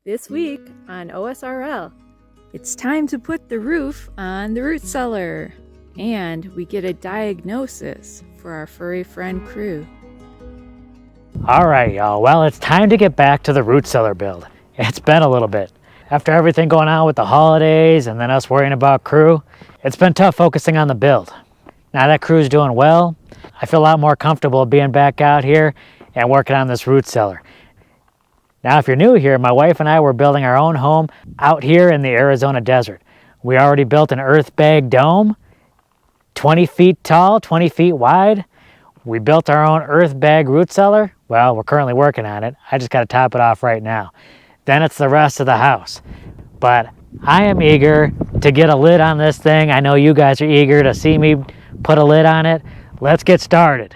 This week on OSRL, it's time to put the roof on the root cellar, and we get a diagnosis for our furry friend crew. All right, y'all. Well, it's time to get back to the root cellar build. It's been a little bit. After everything going on with the holidays and then us worrying about crew, it's been tough focusing on the build. Now that crew's doing well, I feel a lot more comfortable being back out here and working on this root cellar. Now, if you're new here, my wife and I were building our own home out here in the Arizona desert. We already built an Earthbag dome, 20 feet tall, 20 feet wide. We built our own Earthbag root cellar. Well, we're currently working on it. I just got to top it off right now. Then it's the rest of the house. But I am eager to get a lid on this thing. I know you guys are eager to see me put a lid on it. Let's get started.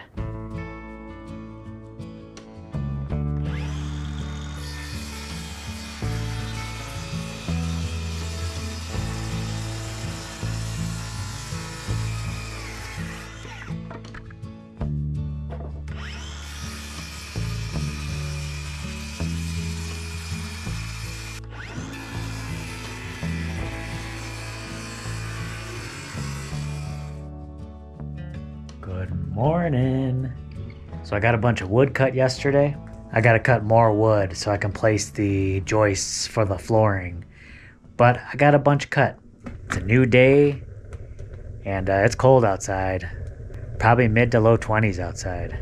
Good morning. So I got a bunch of wood cut yesterday. I got to cut more wood so I can place the joists for the flooring. But I got a bunch cut. It's a new day and it's cold outside. Probably mid to low 20s outside.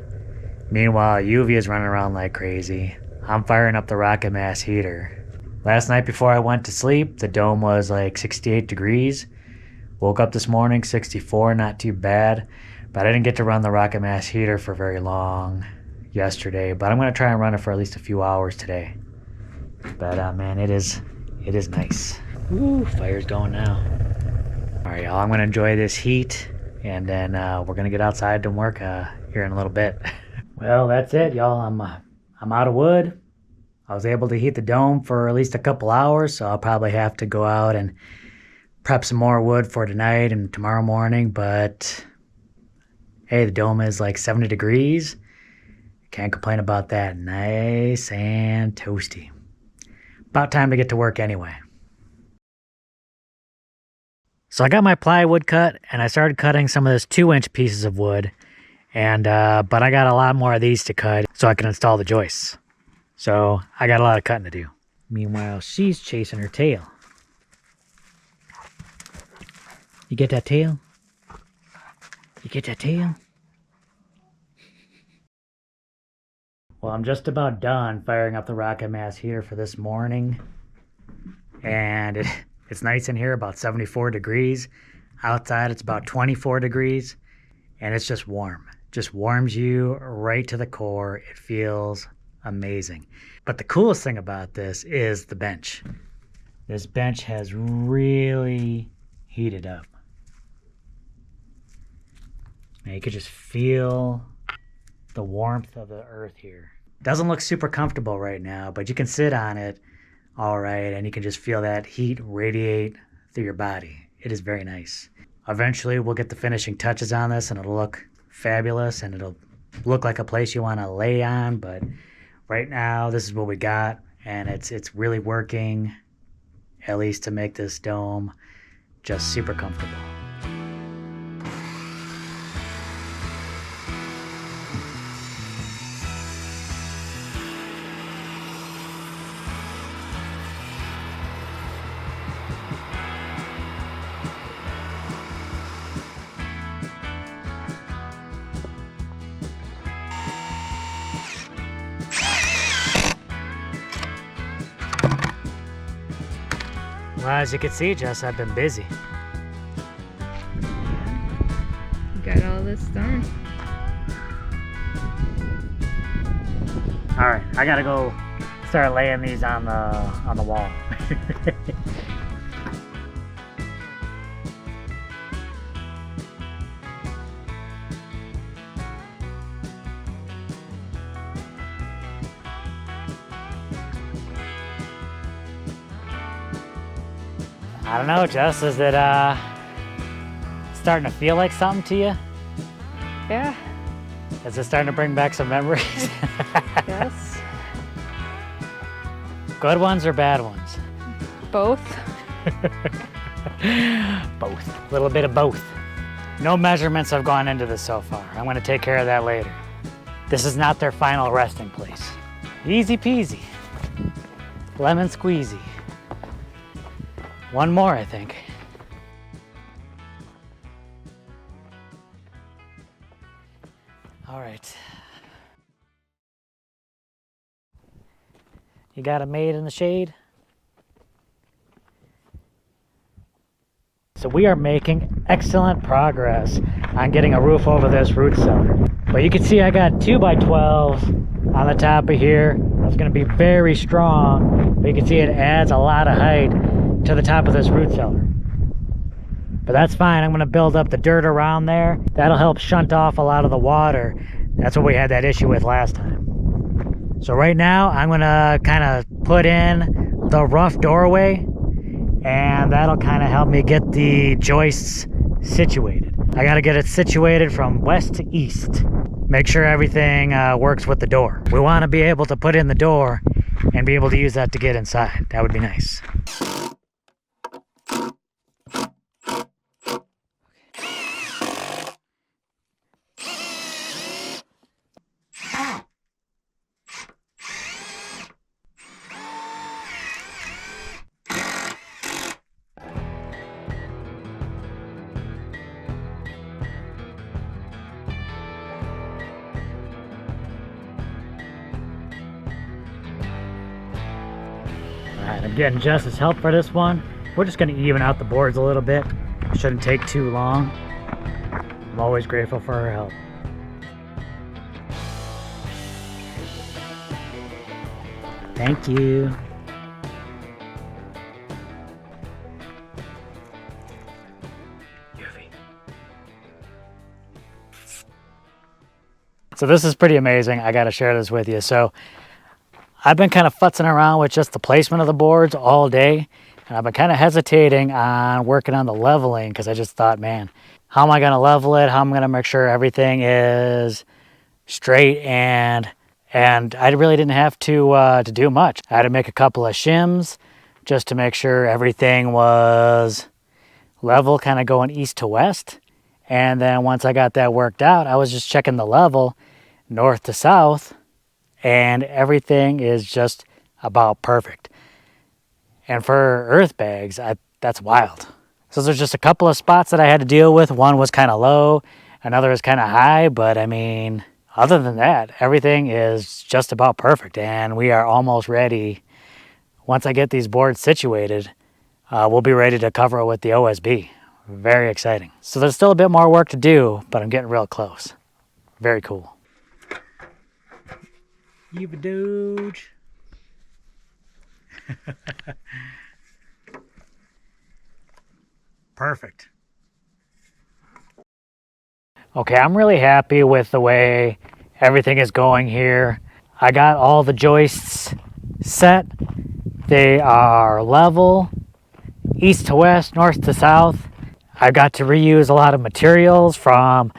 Meanwhile, UV is running around like crazy. I'm firing up the rocket mass heater. Last night before I went to sleep, the dome was like 68 degrees. Woke up this morning, 64, not too bad. But I didn't get to run the rocket mass heater for very long yesterday. But I'm going to try and run it for at least a few hours today. But man, it is nice. Ooh, fire's going now. All right, y'all, I'm going to enjoy this heat. And then we're going to get outside and work here in a little bit. Well, that's it, y'all. I'm out of wood. I was able to heat the dome for at least a couple hours. So I'll probably have to go out and prep some more wood for tonight and tomorrow morning. But hey, the dome is like 70 degrees. Can't complain about that. Nice and toasty. About time to get to work anyway. So I got my plywood cut and I started cutting some of this 2-inch pieces of wood. And but I got a lot more of these to cut so I can install the joists. So I got a lot of cutting to do. Meanwhile, she's chasing her tail. You get that tail? You get that tail? Well, I'm just about done firing up the rocket mass heater for this morning. And it's nice in here, about 74 degrees. Outside, it's about 24 degrees. And it's just warm. Just warms you right to the core. It feels amazing. But the coolest thing about this is the bench. This bench has really heated up. And you could just feel the warmth of the earth here. Doesn't look super comfortable right now, but you can sit on it all right, and you can just feel that heat radiate through your body. It is very nice. Eventually, we'll get the finishing touches on this, and it'll look fabulous, and it'll look like a place you want to lay on, but right now, this is what we got, and it's really working, at least to make this dome just super comfortable. Well, as you can see, Jess, I've been busy. Got all this done. All right, I gotta go start laying these on the wall. I don't know, Jess, is it starting to feel like something to you? Yeah. Is it starting to bring back some memories? Yes. Good ones or bad ones? Both. Both. A little bit of both. No measurements have gone into this so far. I'm gonna take care of that later. This is not their final resting place. Easy peasy. Lemon squeezy. One more, I think. All right. You got a maid in the shade? So we are making excellent progress on getting a roof over this root cellar. But you can see I got 2x12 on the top of here. It's going to be very strong, but you can see it adds a lot of height to the top of this root cellar. But that's fine. I'm going to build up the dirt around there. That'll help shunt off a lot of the water. That's what we had that issue with last time. So right now I'm going to kind of put in the rough doorway, and that'll kind of help me get the joists situated. I got to get it situated from west to east. Make sure everything works with the door. We want to be able to put in the door and be able to use that to get inside. That would be nice. Alright, I'm getting Jess's help for this one. We're just going to even out the boards a little bit. Shouldn't take too long. I'm always grateful for her help. Thank you. So this is pretty amazing. I got to share this with you. So I've been kind of futzing around with just the placement of the boards all day, and I've been kind of hesitating on working on the leveling because I just thought, man, how am I going to level it? How am I going to make sure everything is straight? And I really didn't have to do much. I had to make a couple of shims just to make sure everything was level, kind of going east to west. And then once I got that worked out, I was just checking the level north to south, and everything is just about perfect. And for Earthbags, that's wild. So there's just a couple of spots that I had to deal with. One was kind of low, another is kind of high, but I mean, other than that, everything is just about perfect, and we are almost ready. Once I get these boards situated, we'll be ready to cover it with the OSB. Very exciting. So there's still a bit more work to do, but I'm getting real close. Very cool. Doge. Perfect. Okay, I'm really happy with the way everything is going here. I got all the joists set. They are level, east to west, north to south. I got to reuse a lot of materials from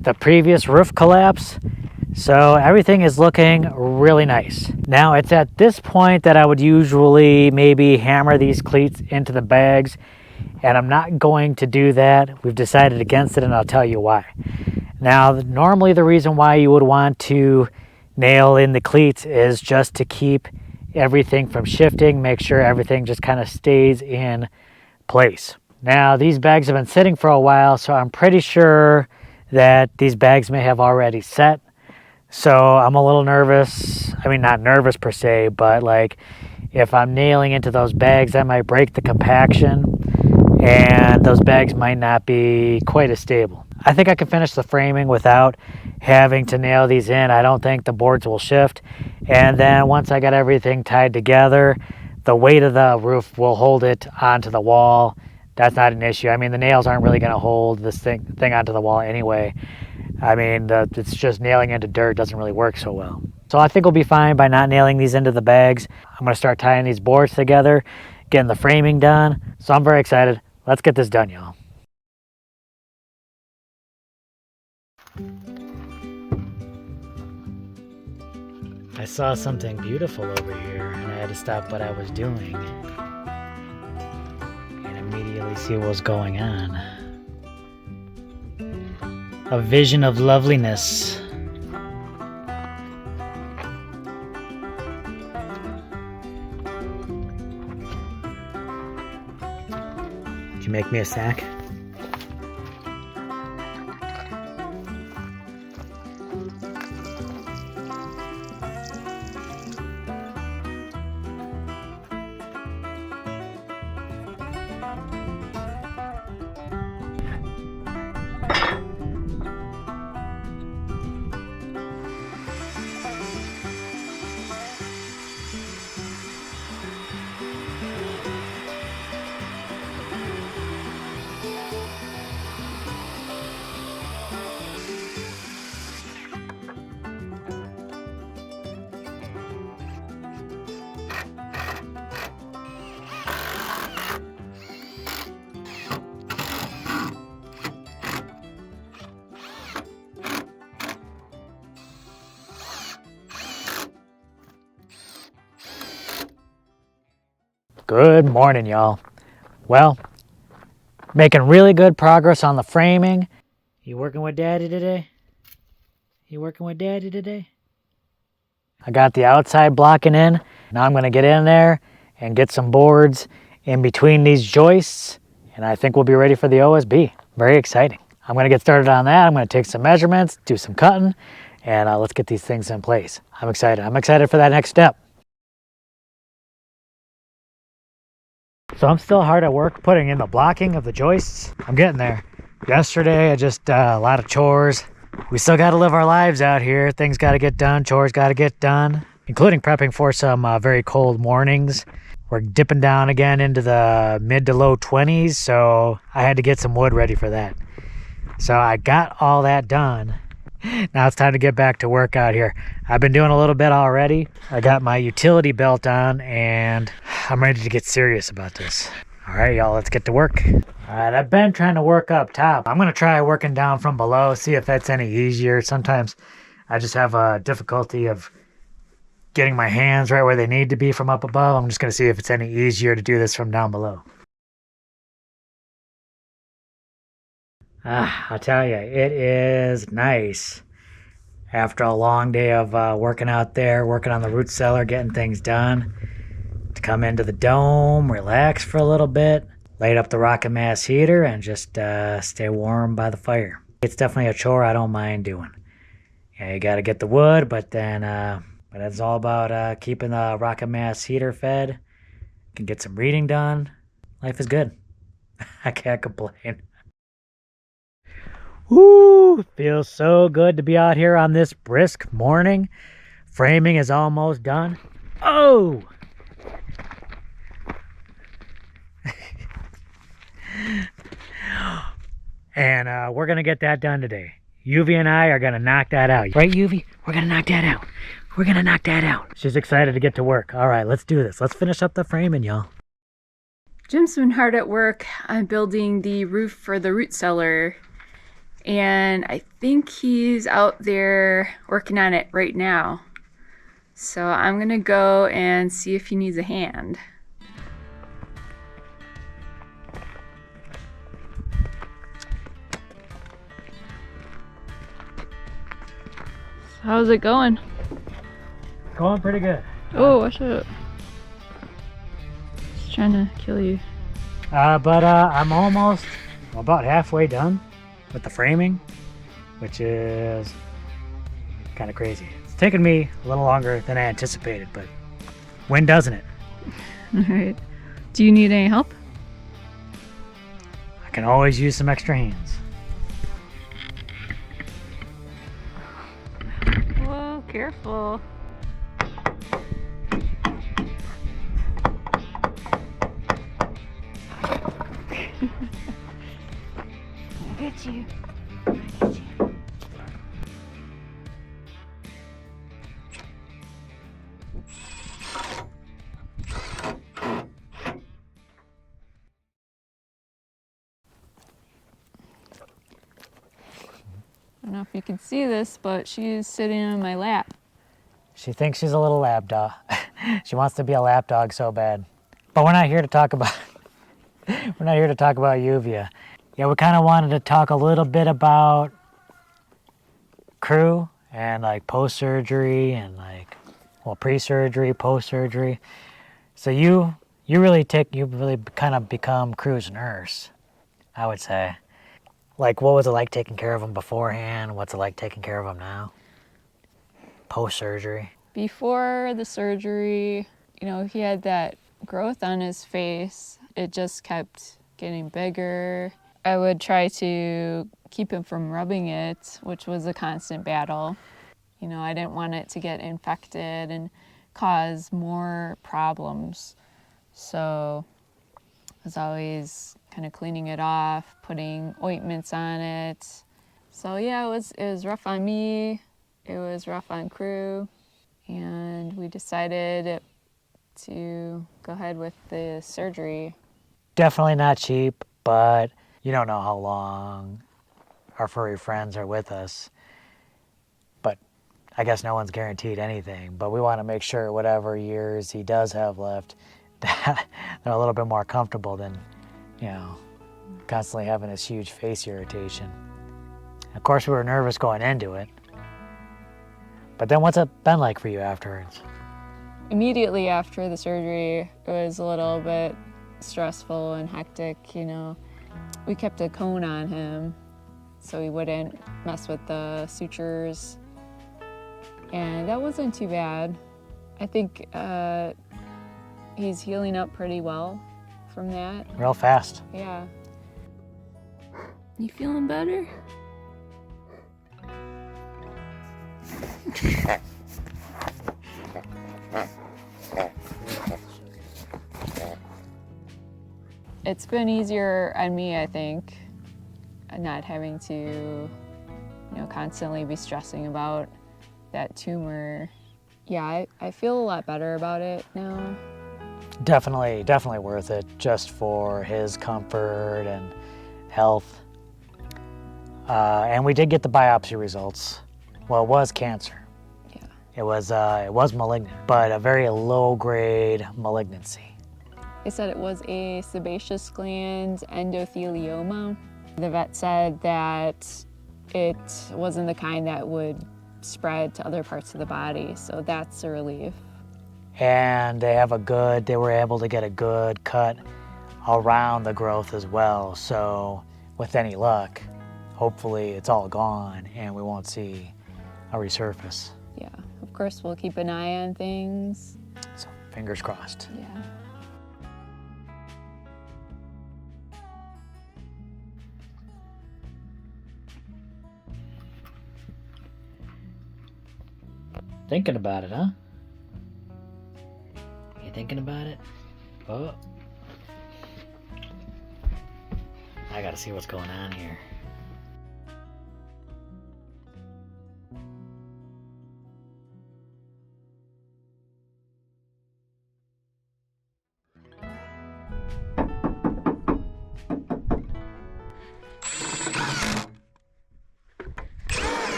the previous roof collapse. So everything is looking really nice. Now it's at this point that I would usually maybe hammer these cleats into the bags, and I'm not going to do that. We've decided against it, and I'll tell you why. Now, normally the reason why you would want to nail in the cleats is just to keep everything from shifting, make sure everything just kind of stays in place. Now, these bags have been sitting for a while, so I'm pretty sure that these bags may have already set. So I'm a little nervous. I mean, not nervous per se, but like if I'm nailing into those bags, that might break the compaction, and those bags might not be quite as stable. I think I can finish the framing without having to nail these in. I don't think the boards will shift. And then once I got everything tied together, the weight of the roof will hold it onto the wall. That's not an issue. I mean, the nails aren't really going to hold this thing onto the wall anyway. I mean, it's just nailing into dirt doesn't really work so well. So I think we'll be fine by not nailing these into the bags. I'm going to start tying these boards together, getting the framing done. So I'm very excited. Let's get this done, y'all. I saw something beautiful over here and I had to stop what I was doing and immediately see what was going on. A vision of loveliness. Did you make me a snack? Good morning, y'all. Well, making really good progress on the framing. You working with Daddy today? You working with Daddy today? I got the outside blocking in. Now I'm going to get in there and get some boards in between these joists, and I think we'll be ready for the OSB. Very exciting. I'm going to get started on that. I'm going to take some measurements, do some cutting, and let's get these things in place. I'm excited. I'm excited for that next step. So I'm still hard at work putting in the blocking of the joists. I'm getting there. Yesterday, I just, a lot of chores. We still got to live our lives out here. Things got to get done. Chores got to get done, including prepping for some very cold mornings. We're dipping down again into the mid to low 20s, so I had to get some wood ready for that. So I got all that done. Now it's time to get back to work out here. I've been doing a little bit already. I got my utility belt on and I'm ready to get serious about this. All right, y'all, let's get to work. All right, I've been trying to work up top. I'm gonna try working down from below, see if that's any easier. Sometimes I just have a difficulty of getting my hands right where they need to be from up above. I'm just gonna see if it's any easier to do this from down below. I'll tell you, it is nice after a long day of working out there, working on the root cellar, getting things done, to come into the dome, relax for a little bit, light up the rocket mass heater, and just stay warm by the fire. It's definitely a chore I don't mind doing. Yeah, you got to get the wood, but it's all about keeping the rocket mass heater fed. Can get some reading done. Life is good. I can't complain. Woo! Feels so good to be out here on this brisk morning. Framing is almost done. Oh! And we're going to get that done today. Yuvi and I are going to knock that out. Right, Yuvi? We're going to knock that out. We're going to knock that out. She's excited to get to work. All right, let's do this. Let's finish up the framing, y'all. Jim's been hard at work on building the roof for the root cellar. And I think he's out there working on it right now. So I'm gonna go and see if he needs a hand. How's it going? Going pretty good. Oh, watch out. He's trying to kill you. But I'm almost about halfway done with the framing, which is kind of crazy. It's taken me a little longer than I anticipated, but when doesn't it? All right. Do you need any help? I can always use some extra hands. Whoa, careful. I get you. I get you. I don't know if you can see this, but she's sitting on my lap. She thinks she's a little lap dog. She wants to be a lap dog so bad. But we're not here to talk about we're not here to talk about Yuvia. Yeah, we kind of wanted to talk a little bit about crew and like post-surgery and like, well, pre-surgery, post-surgery. So you really kind of become Crew's nurse, I would say. Like, what was it like taking care of him beforehand? What's it like taking care of him now? Post-surgery. Before the surgery, he had that growth on his face. It just kept getting bigger. I would try to keep him from rubbing it, which was a constant battle. I didn't want it to get infected and cause more problems. So I was always kind of cleaning it off, putting ointments on it. So yeah, it was rough on me. It was rough on Crew. And we decided to go ahead with the surgery. Definitely not cheap, but you don't know how long our furry friends are with us. But I guess no one's guaranteed anything. But we want to make sure whatever years he does have left, that they're a little bit more comfortable than, constantly having this huge face irritation. Of course, we were nervous going into it. But then what's it been like for you afterwards? Immediately after the surgery, it was a little bit stressful and hectic, We kept a cone on him so he wouldn't mess with the sutures. And that wasn't too bad. I think he's healing up pretty well from that. Real fast. Yeah. You feeling better? It's been easier on me, I think, not having to, constantly be stressing about that tumor. Yeah, I feel a lot better about it now. Definitely worth it, just for his comfort and health. And we did get the biopsy results. Well, it was cancer. Yeah. It was malignant, but a very low-grade malignancy. They said it was a sebaceous gland endothelioma. The vet said that it wasn't the kind that would spread to other parts of the body, so that's a relief. And they were able to get a good cut around the growth as well. So with any luck, hopefully it's all gone and we won't see a resurface. Yeah, of course we'll keep an eye on things. So fingers crossed. Yeah. Thinking about it, huh? You thinking about it? Oh. I gotta see what's going on here.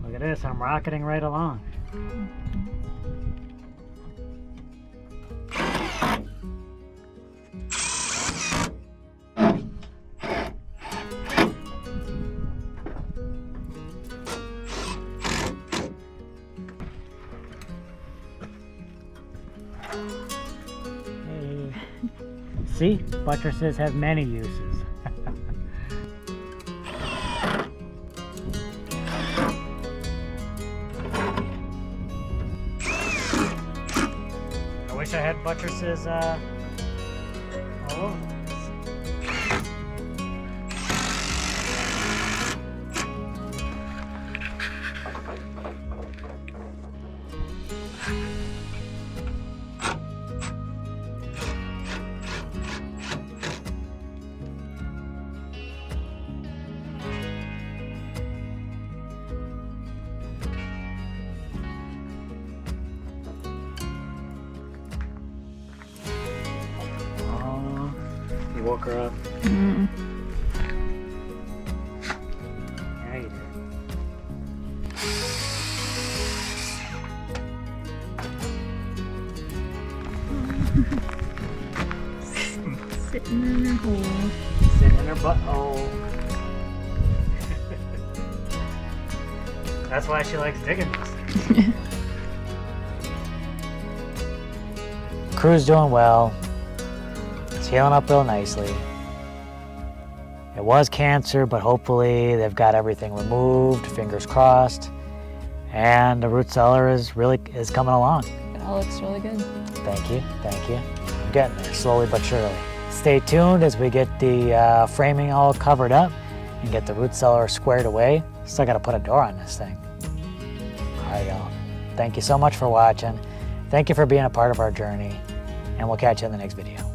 Look at this, I'm rocketing right along. Hey. See, buttresses have many uses. I wish I had buttresses all over the place. Oh, you woke her up. Mm. in her hole. Sitting in her butthole. That's why she likes digging these things. Crew's doing well. It's healing up real nicely. It was cancer, but hopefully they've got everything removed, fingers crossed. And the root cellar is coming along. It all looks really good. Thank you, thank you. I'm getting there, slowly but surely. Stay tuned as we get the framing all covered up and get the root cellar squared away. Still gotta put a door on this thing. All right, y'all. Thank you so much for watching. Thank you for being a part of our journey, and we'll catch you in the next video.